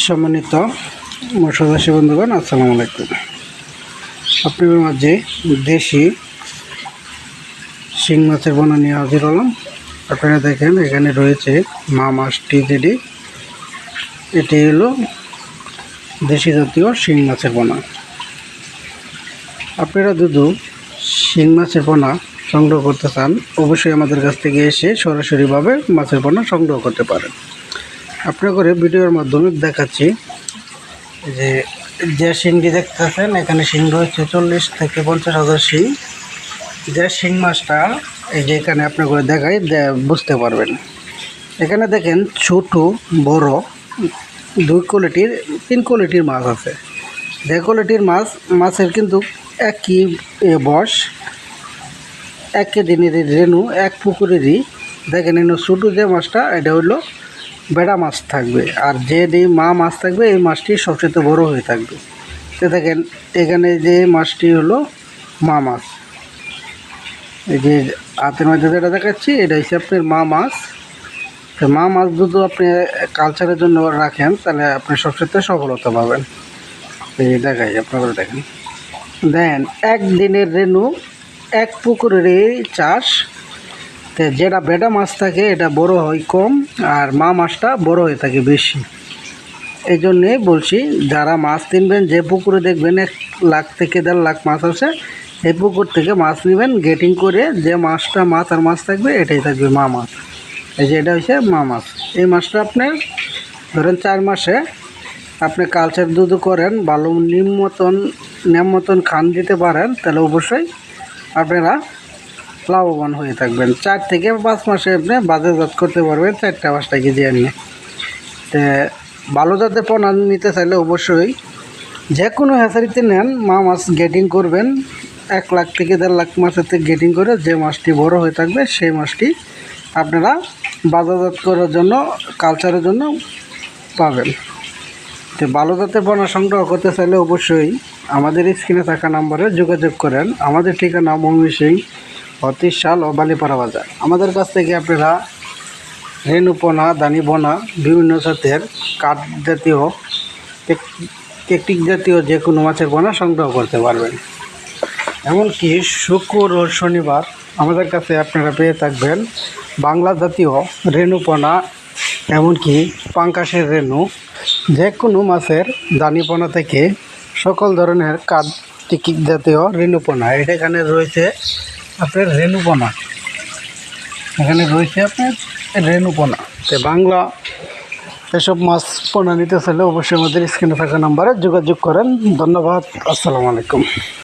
সম্মানিত মৎস্যচাষী বন্ধুগণ, আসসালামু আলাইকুম। আপনাদের মাঝে দেশি শিং মাছের পোনা নিয়ে হাজির হলাম। আপনারা দেখেন এখানে রয়েছে মা মাছ টিজেডি। এটি হলো দেশি জাতীয় শিং মাছের পোনা। আপনারা যদি শিং মাছের পোনা সংগ্রহ করতে চান, অবশ্যই আমাদের কাছ থেকে এসে সরাসরিভাবে মাছের পোনা সংগ্রহ করতে পারেন। আপনার করে ভিডিওর মাধ্যমে দেখাচ্ছি যে শিংটি দেখতেছেন, এখানে শিং রয়েছে 40 থেকে 50,000 শিং। যে শিং মাছটা এই যে এখানে আপনার করে দেখাই বুঝতে পারবেন। এখানে দেখেন ছোট বড় দুই কোয়ালিটির 3 কোয়ালিটির মাছ আছে। যে কোয়ালিটির মাছের কিন্তু একই বয়স, একই দিনের রেণু, এক পুকুরেরই। দেখেন ছোটো যে মাছটা এটা হলো বেড়া মাছ থাকবে, আর যে মা মাছ থাকবে এই মাছটি সবচেয়ে বড় হয়ে থাকবে। তো দেখেন এখানে যে মাছটি হলো মা মাছ, এই যে হাতের মধ্যে যেটা দেখাচ্ছি এটা হচ্ছে আপনার মা মাছ। তো মা মাছ যদি আপনি কালচারের জন্য রাখেন তাহলে আপনি সবচেয়ে সফলতা পাবেন। এই দেখাই আপনারা দেখেন একদিনের রেণু, এক পুকুরের চাষ। তো যেটা বেটা মাছ থাকে এটা বড় হয় কম, আর মা মাছটা বড় হয়ে থাকে বেশি। এই জন্যে বলছি, যারা মাছ কিনবেন, যে পুকুরে দেখবেন 1 লাখ থেকে 1.5 লাখ মাছ আছে, এই পুকুর থেকে মাছ নেবেন গেটিং করে। যে মাছটা মাথার মাছ থাকবে এটাই থাকবে মা মাছ। এই যে এটা হচ্ছে মা মাছ। এই মাছটা আপনার ধরেন 4 মাসে আপনি কালচার দুধ করেন, ভালো নিম মতন খান দিতে পারেন, তাহলে অবশ্যই আপনারা লাভবান হয়ে থাকবেন। 4 থেকে 5 মাসে আপনি বাজারজাত করতে পারবেন 4-5টা কেজি নিয়ে। তো ভালো জাতের পোনা নিতে চাইলে অবশ্যই যে কোনো হ্যাচারিতে নেন, মা মাছ গেটিং করবেন। 1 লাখ থেকে 1.5 লাখ মাছের থেকে গেটিং করে যে মাছটি বড় হয়ে থাকবে সেই মাছটি আপনারা বাজারজাত করার জন্য, কালচারের জন্য পাবেন। তো ভালো জাতের পোনা সংগ্রহ করতে চাইলে অবশ্যই আমাদের স্ক্রিনে থাকা নম্বরে যোগাযোগ করেন। আমাদের ঠিকানা ময়মনসিং, হতিশাল ও বালিপাড়া বাজার। আমাদের কাছ থেকে আপনারা রেণু পোনা, দানি পোনা, বিভিন্ন জাতের কাঠ জাতীয়, টেকটিক জাতীয় যে কোনো মাছের পোনা সংগ্রহ করতে পারবেন। এমনকি শুক্র ও শনিবার আমাদের কাছে আপনারা পেয়ে থাকবেন বাংলা জাতীয় রেণু পোনা, এমনকি পাঙ্কাশের রেণু, যে কোনো মাছের দানি পোনা থেকে সকল ধরনের কাঠ টিকিট জাতীয় রেণু পোনা। এখানে রয়েছে আপনার রেণু পোনা, এখানে রয়েছে আপনার রেণু পোনা। তো বাংলা এসব মাছ পোনা নিতে চাইলে অবশ্যই আমাদের স্ক্রিনে থাকা নাম্বারে যোগাযোগ করেন। ধন্যবাদ, আসসালামু আলাইকুম।